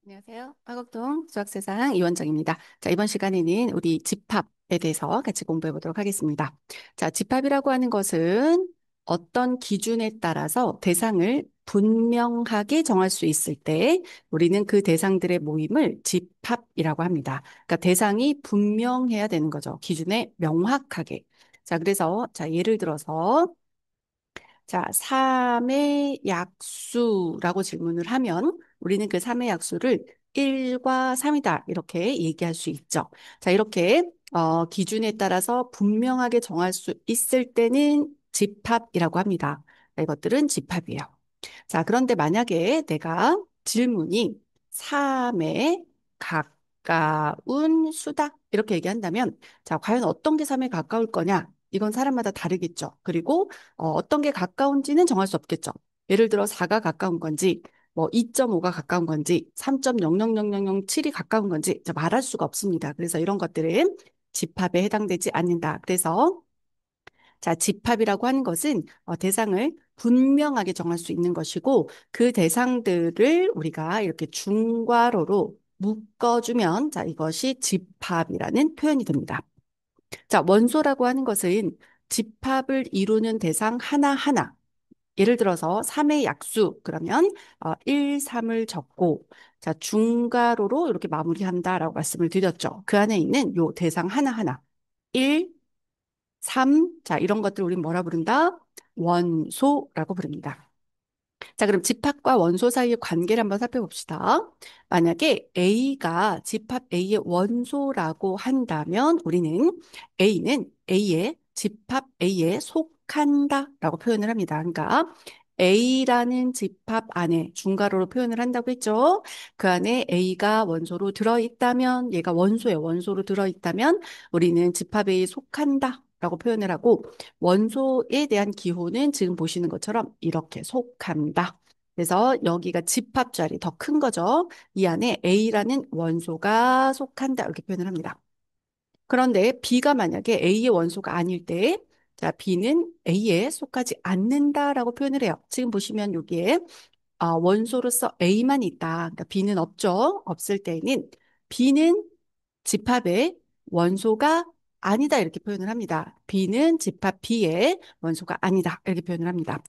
안녕하세요. 화곡동 수학세상 이원정입니다. 자, 이번 시간에는 우리 집합에 대해서 같이 공부해 보도록 하겠습니다. 자, 집합이라고 하는 것은 어떤 기준에 따라서 대상을 분명하게 정할 수 있을 때 우리는 그 대상들의 모임을 집합이라고 합니다. 그러니까 대상이 분명해야 되는 거죠. 기준에 명확하게. 자, 그래서 예를 들어서 자, 3의 약수라고 질문을 하면 우리는 그 3의 약수를 1과 3이다. 이렇게 얘기할 수 있죠. 자, 이렇게 기준에 따라서 분명하게 정할 수 있을 때는 집합이라고 합니다. 자, 이것들은 집합이에요. 자, 그런데 만약에 내가 질문이 3에 가까운 수다. 이렇게 얘기한다면 자, 과연 어떤 게 3에 가까울 거냐? 이건 사람마다 다르겠죠. 그리고 어떤 게 가까운지는 정할 수 없겠죠. 예를 들어 4가 가까운 건지, 뭐 2.5가 가까운 건지, 3.0000007이 가까운 건지 말할 수가 없습니다. 그래서 이런 것들은 집합에 해당되지 않는다. 그래서 자, 집합이라고 하는 것은 대상을 분명하게 정할 수 있는 것이고 그 대상들을 우리가 이렇게 중괄호로 묶어주면 자, 이것이 집합이라는 표현이 됩니다. 자, 원소라고 하는 것은 집합을 이루는 대상 하나하나. 예를 들어서 3의 약수, 그러면 1, 3을 적고, 자, 중괄호로 이렇게 마무리한다라고 말씀을 드렸죠. 그 안에 있는 요 대상 하나하나. 1, 3, 자, 이런 것들 우리는 뭐라 부른다? 원소라고 부릅니다. 자, 그럼 집합과 원소 사이의 관계를 한번 살펴봅시다. 만약에 A가 집합 A의 원소라고 한다면 우리는 A는 A의 집합 A에 속한다라고 표현을 합니다. 그러니까 A라는 집합 안에 중괄호로 표현을 한다고 했죠. 그 안에 A가 원소로 들어있다면 얘가 원소예요. 원소로 들어있다면 우리는 집합 A에 속한다. 라고 표현을 하고 원소에 대한 기호는 지금 보시는 것처럼 이렇게 속한다. 그래서 여기가 집합 자리 더 큰 거죠. 이 안에 A라는 원소가 속한다. 이렇게 표현을 합니다. 그런데 B가 만약에 A의 원소가 아닐 때, 자, B는 A에 속하지 않는다라고 표현을 해요. 지금 보시면 여기에 원소로서 A만 있다. 그러니까 B는 없죠. 없을 때에는 B는 집합의 원소가 아니다. 이렇게 표현을 합니다. B는 집합 B의 원소가 아니다. 이렇게 표현을 합니다.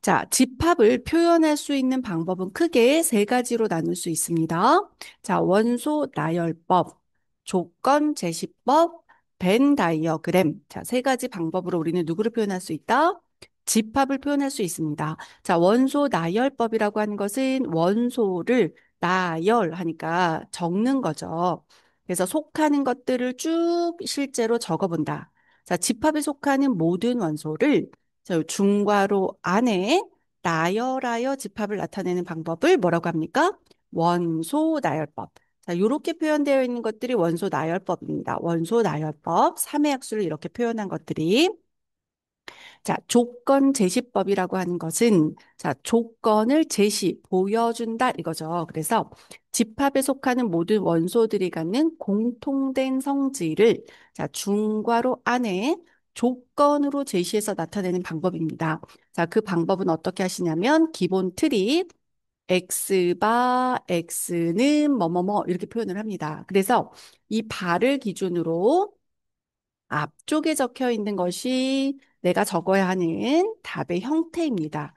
자, 집합을 표현할 수 있는 방법은 크게 세 가지로 나눌 수 있습니다. 자, 원소 나열법, 조건 제시법, 벤 다이어그램. 자, 세 가지 방법으로 우리는 누구를 표현할 수 있다? 집합을 표현할 수 있습니다. 자, 원소 나열법이라고 하는 것은 원소를 나열하니까 적는 거죠. 그래서 속하는 것들을 쭉 실제로 적어본다. 자, 집합에 속하는 모든 원소를 자, 중괄호 안에 나열하여 집합을 나타내는 방법을 뭐라고 합니까? 원소 나열법. 자, 이렇게 표현되어 있는 것들이 원소 나열법입니다. 원소 나열법, 3의 약수를 이렇게 표현한 것들이 자, 조건 제시법이라고 하는 것은 자, 조건을 보여준다 이거죠. 그래서 집합에 속하는 모든 원소들이 갖는 공통된 성질을 자, 중괄호 안에 조건으로 제시해서 나타내는 방법입니다. 자, 그 방법은 어떻게 하시냐면 기본 틀이 X바 X는 뭐뭐뭐 이렇게 표현을 합니다. 그래서 이 바를 기준으로 앞쪽에 적혀 있는 것이 내가 적어야 하는 답의 형태입니다.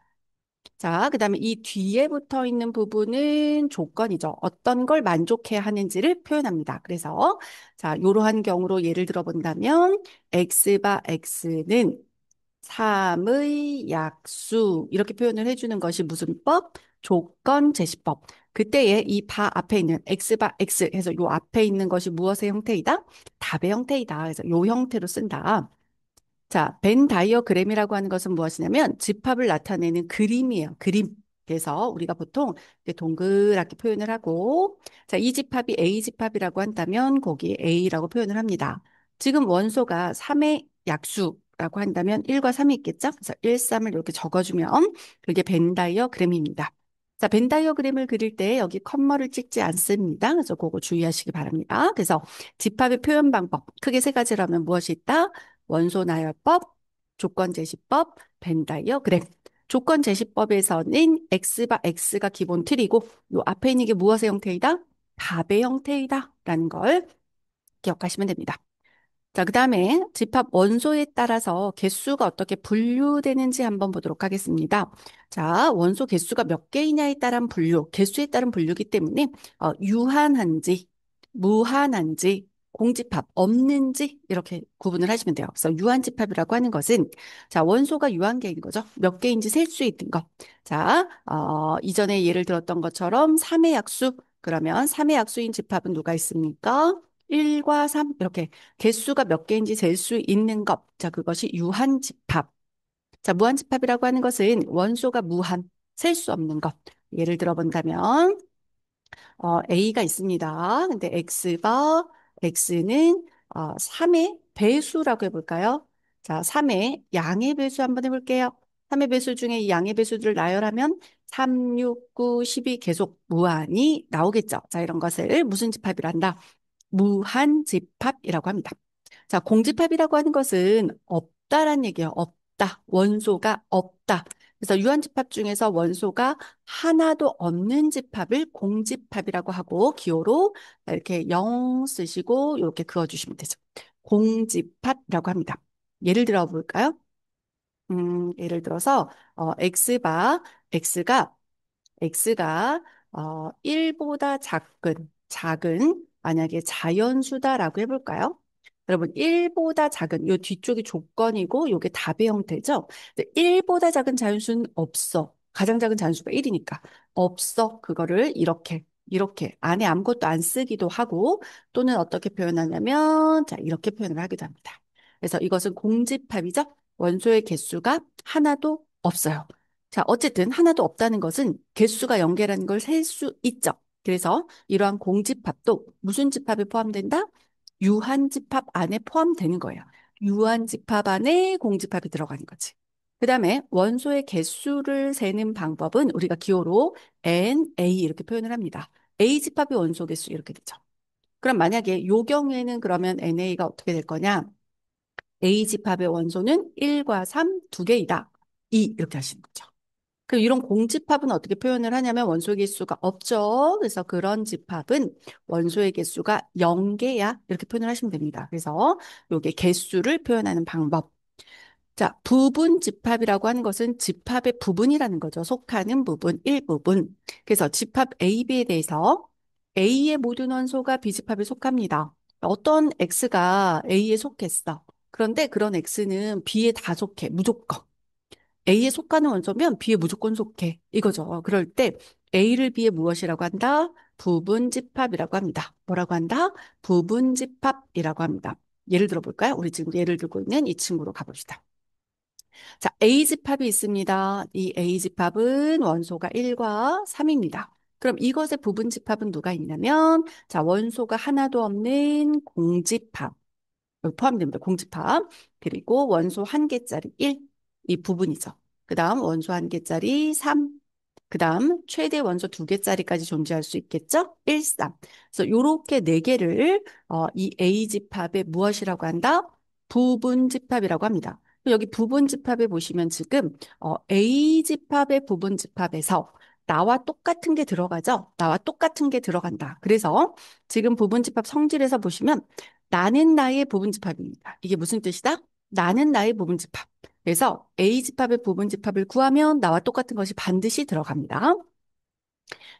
자, 그 다음에 이 뒤에 붙어 있는 부분은 조건이죠. 어떤 걸 만족해야 하는지를 표현합니다. 그래서, 자, 이러한 경우로 예를 들어 본다면, X바 X는 3의 약수. 이렇게 표현을 해주는 것이 무슨 법? 조건 제시법. 그때에 이 바 앞에 있는 X바 X 해서 요 앞에 있는 것이 무엇의 형태이다? 답의 형태이다. 그래서 요 형태로 쓴다. 자, 벤 다이어그램이라고 하는 것은 무엇이냐면 집합을 나타내는 그림이에요. 그림. 그래서 우리가 보통 이렇게 동그랗게 표현을 하고, 자, 이 집합이 A 집합이라고 한다면 거기에 A라고 표현을 합니다. 지금 원소가 3의 약수라고 한다면 1과 3이 있겠죠? 그래서 1, 3을 이렇게 적어주면 그게 벤 다이어그램입니다. 자, 벤 다이어그램을 그릴 때 여기 컴마를 찍지 않습니다. 그래서 그거 주의하시기 바랍니다. 그래서 집합의 표현 방법 크게 세 가지라면 무엇이 있다? 원소 나열법, 조건 제시법, 벤 다이어그램. 조건 제시법에서는 X바 X가 기본 틀이고 요 앞에 있는 게 무엇의 형태이다? 답의 형태이다. 라는 걸 기억하시면 됩니다. 자, 그 다음에 집합 원소에 따라서 개수가 어떻게 분류되는지 한번 보도록 하겠습니다. 자, 원소 개수가 몇 개이냐에 따른 분류, 개수에 따른 분류이기 때문에 유한한지, 무한한지, 공집합 없는지 이렇게 구분을 하시면 돼요. 그래서 유한집합이라고 하는 것은 자, 원소가 유한계인 거죠. 몇 개인지 셀 수 있는 것. 자, 이전에 예를 들었던 것처럼 3의 약수, 그러면 3의 약수인 집합은 누가 있습니까? 1과 3 이렇게 개수가 몇 개인지 잴 수 있는 것. 자, 그것이 유한집합. 자, 무한집합이라고 하는 것은 원소가 무한, 셀 수 없는 것. 예를 들어 본다면, A가 있습니다. 근데 X는 3의 배수라고 해볼까요? 자, 3의 양의 배수 한번 해볼게요. 3의 배수 중에 이 양의 배수들을 나열하면 3, 6, 9, 12 계속 무한이 나오겠죠. 자, 이런 것을 무슨 집합이란다? 무한집합이라고 합니다. 자, 공집합이라고 하는 것은 없다란 얘기예요. 없다. 원소가 없다. 그래서 유한집합 중에서 원소가 하나도 없는 집합을 공집합이라고 하고 기호로 이렇게 0 쓰시고 이렇게 그어주시면 되죠. 공집합이라고 합니다. 예를 들어 볼까요? 예를 들어서 X가 X가 1보다 작은 만약에 자연수다라고 해볼까요? 여러분 1보다 작은 요 뒤쪽이 조건이고 요게 답의 형태죠. 근데 1보다 작은 자연수는 없어. 가장 작은 자연수가 1이니까 없어. 그거를 이렇게 안에 아무것도 안 쓰기도 하고 또는 어떻게 표현하냐면 자 이렇게 표현을 하기도 합니다. 그래서 이것은 공집합이죠. 원소의 개수가 하나도 없어요. 자, 어쨌든 하나도 없다는 것은 개수가 0개라는 걸 셀 수 있죠. 그래서 이러한 공집합도 무슨 집합에 포함된다? 유한집합 안에 포함되는 거예요. 유한집합 안에 공집합이 들어가는 거지. 그 다음에 원소의 개수를 세는 방법은 우리가 기호로 NA 이렇게 표현을 합니다. A집합의 원소 개수 이렇게 되죠. 그럼 만약에 요 경우에는 그러면 NA가 어떻게 될 거냐? A집합의 원소는 1과 3 두 개이다. 2 이렇게 하시는 거죠. 그럼 이런 공집합은 어떻게 표현을 하냐면 원소의 개수가 없죠. 그래서 그런 집합은 원소의 개수가 0개야. 이렇게 표현을 하시면 됩니다. 그래서 요게 개수를 표현하는 방법. 자, 부분 집합이라고 하는 것은 집합의 부분이라는 거죠. 속하는 부분, 일부분. 그래서 집합 A, B에 대해서 A의 모든 원소가 B집합에 속합니다. 어떤 X가 A에 속했어. 그런데 그런 X는 B에 다 속해. 무조건. A에 속하는 원소면 B에 무조건 속해. 이거죠. 그럴 때 A를 B에 무엇이라고 한다? 부분집합이라고 합니다. 뭐라고 한다? 부분집합이라고 합니다. 예를 들어 볼까요? 우리 지금 예를 들고 있는 이 친구로 가봅시다. 자, A집합이 있습니다. 이 A집합은 원소가 1과 3입니다. 그럼 이것의 부분집합은 누가 있냐면, 자, 원소가 하나도 없는 공집합. 여기 포함됩니다. 공집합. 그리고 원소 한 개짜리 1. 이 부분이죠. 그 다음 원소 한 개짜리 3. 그 다음 최대 원소 두 개짜리까지 존재할 수 있겠죠? 1, 3. 그래서 요렇게 네 개를 이 A집합의 무엇이라고 한다? 부분집합이라고 합니다. 여기 부분집합에 보시면 지금 A집합의 부분집합에서 나와 똑같은 게 들어가죠? 나와 똑같은 게 들어간다. 그래서 지금 부분집합 성질에서 보시면 나는 나의 부분집합입니다. 이게 무슨 뜻이다? 나는 나의 부분집합. 그래서 A집합의 부분집합을 구하면 나와 똑같은 것이 반드시 들어갑니다.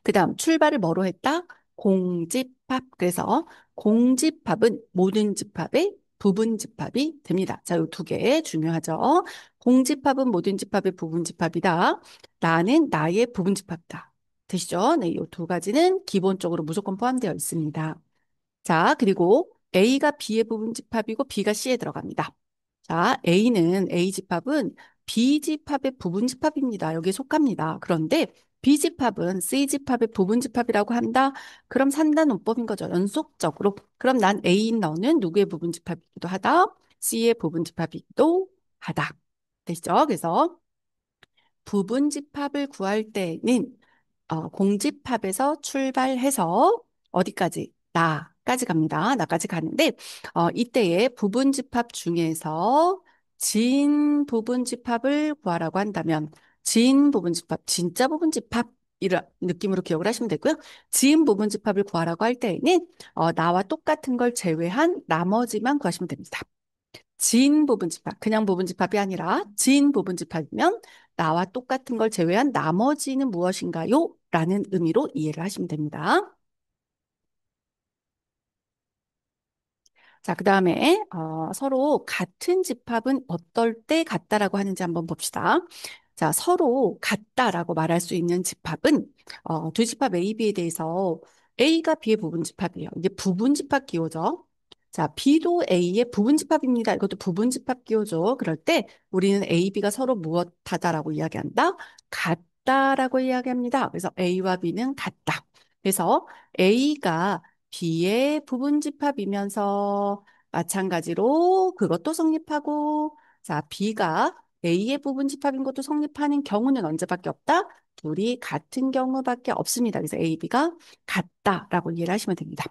그 다음 출발을 뭐로 했다? 공집합. 그래서 공집합은 모든 집합의 부분 집합이 됩니다. 자, 이 두 개 중요하죠. 공집합은 모든 집합의 부분 집합이다. 나는 나의 부분 집합이다. 되시죠? 네, 이 두 가지는 기본적으로 무조건 포함되어 있습니다. 자, 그리고 A가 B의 부분 집합이고 B가 C에 들어갑니다. 자, A집합은 B집합의 부분 집합입니다. 여기에 속합니다. 그런데 B집합은 C집합의 부분 집합이라고 한다. 그럼 산단원법인 거죠. 연속적으로. 그럼 난 A인 너는 누구의 부분 집합이기도 하다. C의 부분 집합이기도 하다. 되시죠? 그래서 부분 집합을 구할 때는 공집합에서 출발해서 어디까지? 나까지 갑니다. 나까지 가는데 이때의 부분집합 중에서 진 부분집합을 구하라고 한다면 진 부분집합, 진짜 부분집합 이런 느낌으로 기억을 하시면 되고요. 진 부분집합을 구하라고 할 때에는 나와 똑같은 걸 제외한 나머지만 구하시면 됩니다. 진 부분집합, 그냥 부분집합이 아니라 진 부분집합이면 나와 똑같은 걸 제외한 나머지는 무엇인가요? 라는 의미로 이해를 하시면 됩니다. 자, 그 다음에 서로 같은 집합은 어떨 때 같다라고 하는지 한번 봅시다. 자, 서로 같다라고 말할 수 있는 집합은 두 집합 A, B에 대해서 A가 B의 부분집합이에요. 이게 부분집합 기호죠. 자, B도 A의 부분집합입니다. 이것도 부분집합 기호죠. 그럴 때 우리는 A, B가 서로 무엇하다라고 이야기한다? 같다라고 이야기합니다. 그래서 A와 B는 같다. 그래서 A가 B의 부분집합이면서 마찬가지로 그것도 성립하고, 자, B가 A의 부분집합인 것도 성립하는 경우는 언제밖에 없다? 둘이 같은 경우밖에 없습니다. 그래서 A, B가 같다라고 이해를 하시면 됩니다.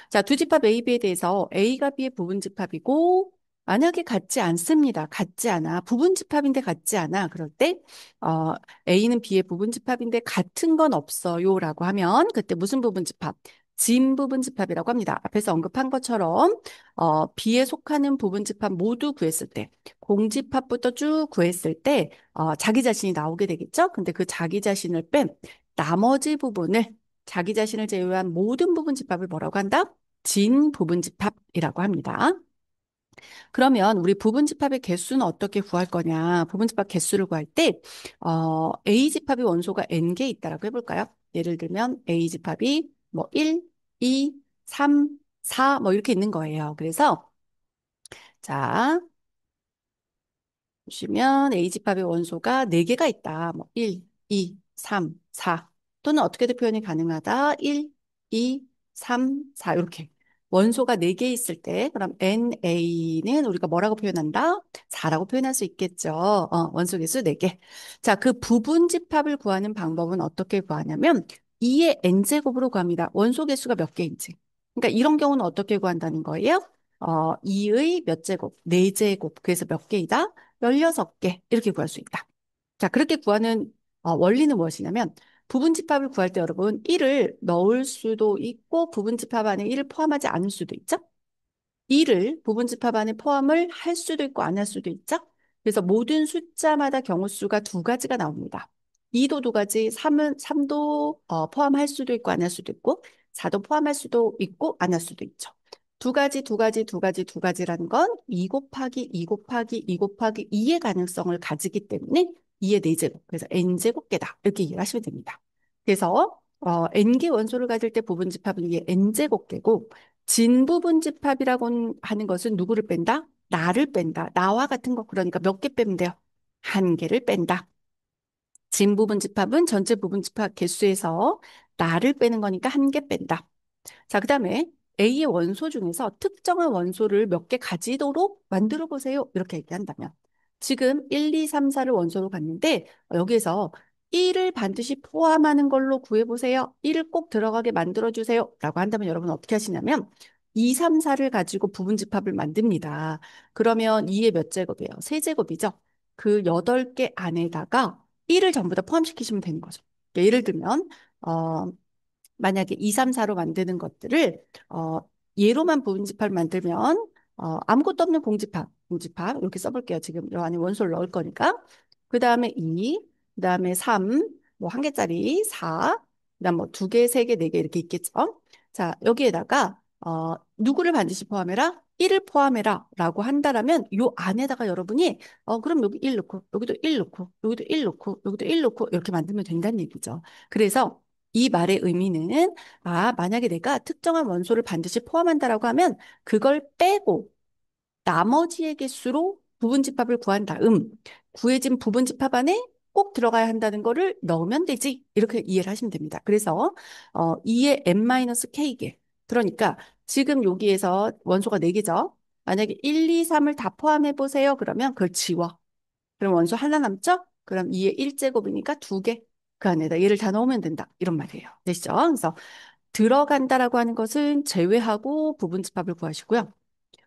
자, 두 집합 A, B에 대해서 A가 B의 부분집합이고, 만약에 같지 않습니다. 같지 않아. 부분집합인데 같지 않아. 그럴 때, A는 B의 부분집합인데 같은 건 없어요라고 하면, 그때 무슨 부분집합? 진 부분집합이라고 합니다. 앞에서 언급한 것처럼, B에 속하는 부분집합 모두 구했을 때, 공집합부터 쭉 구했을 때, 자기 자신이 나오게 되겠죠? 근데 그 자기 자신을 뺀 나머지 부분을 자기 자신을 제외한 모든 부분집합을 뭐라고 한다? 진 부분집합이라고 합니다. 그러면 우리 부분집합의 개수는 어떻게 구할 거냐? 부분집합 개수를 구할 때 A집합이 원소가 n개 있다라고 해볼까요? 예를 들면 A집합이 뭐 1, 2, 3, 4 뭐 이렇게 있는 거예요. 그래서 자, 보시면 A집합의 원소가 4개가 있다. 뭐 1, 2, 3, 4 또는 어떻게도 표현이 가능하다. 1, 2, 3, 4 이렇게 원소가 4개 있을 때 그럼 NA는 우리가 뭐라고 표현한다? 4라고 표현할 수 있겠죠. 원소 개수 4개. 자, 그 부분 집합을 구하는 방법은 어떻게 구하냐면 2의 n제곱으로 구합니다. 원소 개수가 몇 개인지. 그러니까 이런 경우는 어떻게 구한다는 거예요? 2의 몇 제곱? 4제곱. 그래서 몇 개이다? 16개 이렇게 구할 수 있다. 자, 그렇게 구하는 원리는 무엇이냐면 부분집합을 구할 때 여러분 1을 넣을 수도 있고 부분집합 안에 1을 포함하지 않을 수도 있죠. 2를 부분집합 안에 포함을 할 수도 있고 안 할 수도 있죠. 그래서 모든 숫자마다 경우수가 두 가지가 나옵니다. 2도 두 가지, 3도 포함할 수도 있고 안 할 수도 있고 4도 포함할 수도 있고 안 할 수도 있죠. 두 가지, 두 가지, 두 가지, 두 가지라는 건 2 곱하기 2 곱하기 2 곱하기 2의 가능성을 가지기 때문에 2의 4제곱, 그래서 n제곱개다. 이렇게 이해하시면 됩니다. 그래서 n개 원소를 가질 때 부분집합은 이게 n제곱개고 진부분집합이라고 하는 것은 누구를 뺀다? 나를 뺀다. 나와 같은 거 그러니까 몇 개 빼면 돼요? 한 개를 뺀다. 진부분집합은 전체 부분집합 개수에서 나를 빼는 거니까 한 개 뺀다. 자, 그 다음에 A의 원소 중에서 특정한 원소를 몇 개 가지도록 만들어 보세요. 이렇게 얘기한다면. 지금 1, 2, 3, 4를 원소로 갔는데 여기에서 1을 반드시 포함하는 걸로 구해보세요. 1을 꼭 들어가게 만들어주세요. 라고 한다면 여러분 어떻게 하시냐면 2, 3, 4를 가지고 부분집합을 만듭니다. 그러면 2의 몇 제곱이에요? 세제곱이죠. 그 8개 안에다가 1을 전부 다 포함시키시면 되는 거죠. 그러니까 예를 들면 만약에 2, 3, 4로 만드는 것들을 어, 예로만 부분집합을 만들면 아무것도 없는 공집합 이렇게 써볼게요. 지금 이 안에 원소를 넣을 거니까. 그 다음에 2, 그 다음에 3, 뭐 한 개짜리 4, 그 다음 뭐 두 개, 세 개, 네 개 이렇게 있겠죠. 자, 여기에다가 누구를 반드시 포함해라? 1을 포함해라 라고 한다라면 요 안에다가 여러분이 그럼 여기 1 넣고 여기도 1 넣고 여기도 1 넣고 여기도 1 넣고 이렇게 만들면 된다는 얘기죠. 그래서 이 말의 의미는 만약에 내가 특정한 원소를 반드시 포함한다라고 하면 그걸 빼고 나머지의 개수로 부분집합을 구한 다음 구해진 부분집합 안에 꼭 들어가야 한다는 거를 넣으면 되지. 이렇게 이해를 하시면 됩니다. 그래서 2의 n-k개. 그러니까 지금 여기에서 원소가 4개죠. 만약에 1, 2, 3을 다 포함해 보세요. 그러면 그걸 지워. 그럼 원소 하나 남죠? 그럼 2의 1제곱이니까 2개. 그 안에다 얘를 다 넣으면 된다. 이런 말이에요. 되시죠? 그래서 들어간다라고 하는 것은 제외하고 부분집합을 구하시고요.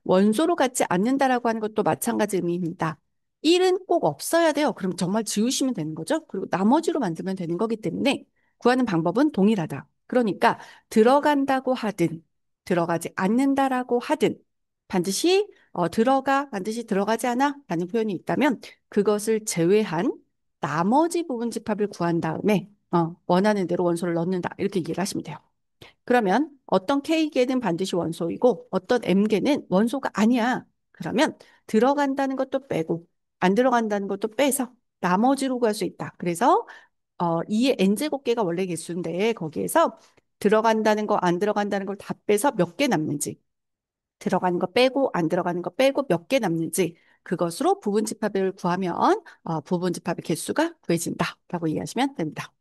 원소로 갖지 않는다라고 하는 것도 마찬가지 의미입니다. 1은 꼭 없어야 돼요. 그럼 정말 지우시면 되는 거죠. 그리고 나머지로 만들면 되는 거기 때문에 구하는 방법은 동일하다. 그러니까 들어간다고 하든 들어가지 않는다라고 하든 반드시 반드시 들어가지 않아 라는 표현이 있다면 그것을 제외한 나머지 부분 집합을 구한 다음에 원하는 대로 원소를 넣는다. 이렇게 이해를 하시면 돼요. 그러면 어떤 K계는 반드시 원소이고 어떤 M계는 원소가 아니야. 그러면 들어간다는 것도 빼고 안 들어간다는 것도 빼서 나머지로 구할 수 있다. 그래서 2의 n제곱계가 원래 개수인데 거기에서 들어간다는 거 안 들어간다는 걸 다 빼서 몇 개 남는지 들어가는 거 빼고 안 들어가는 거 빼고 몇 개 남는지 그것으로 부분 집합을 구하면 부분 집합의 개수가 구해진다라고 이해하시면 됩니다.